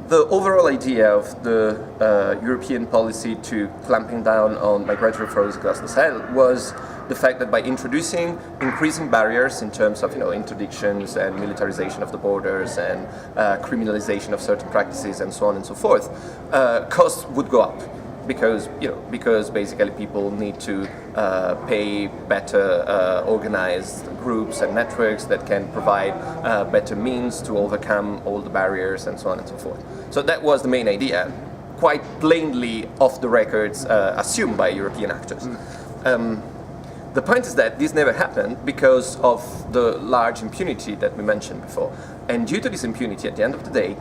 the overall idea of the European policy to clamping down on migratory flows across the Sahel was the fact that by introducing increasing barriers in terms of interdictions and militarization of the borders and criminalization of certain practices and so on and so forth, costs would go up. Because basically people need to pay better organized groups and networks that can provide better means to overcome all the barriers and so on and so forth. So that was the main idea, quite plainly off the records assumed by European actors. The point is that this never happened because of the large impunity that we mentioned before. And due to this impunity, at the end of the day,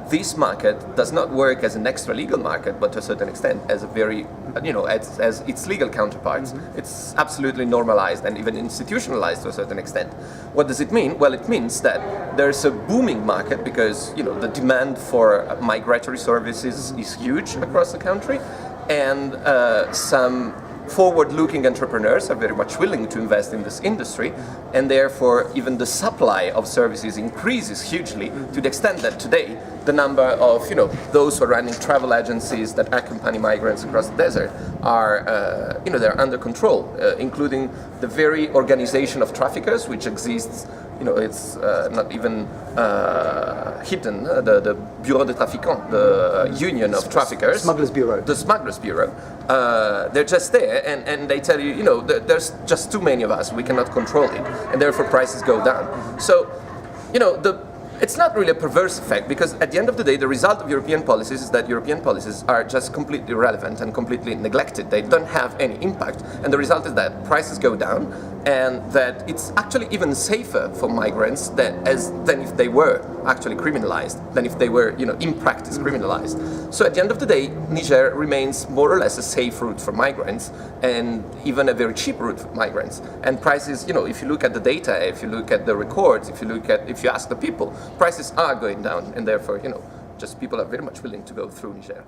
this market does not work as an extra legal market, but to a certain extent as a very, as its legal counterparts. It's absolutely normalized and even institutionalized to a certain extent. What does it mean? Well, it means that there's a booming market because, the demand for migratory services is huge across the country, and some forward-looking entrepreneurs are very much willing to invest in this industry, and therefore even the supply of services increases hugely to the extent that today the number of those who are running travel agencies that accompany migrants across the desert are they're under control, including the very organization of traffickers which exists. It's not even hidden. The Bureau de Trafiquants, the union of traffickers, Smugglers Bureau. The Smugglers Bureau. They're just there, and they tell you, there's just too many of us. We cannot control it, and therefore prices go down. So, it's not really a perverse effect, because at the end of the day, the result of European policies is that European policies are just completely irrelevant and completely neglected. They don't have any impact, and the result is that prices go down, and that it's actually even safer for migrants than if they were actually criminalized, than if they were, in practice criminalized. So at the end of the day, Niger remains more or less a safe route for migrants, and even a very cheap route for migrants. And prices, if you look at the data, if you look at the records, if you ask the people, prices are going down, and therefore, just people are very much willing to go through Niger.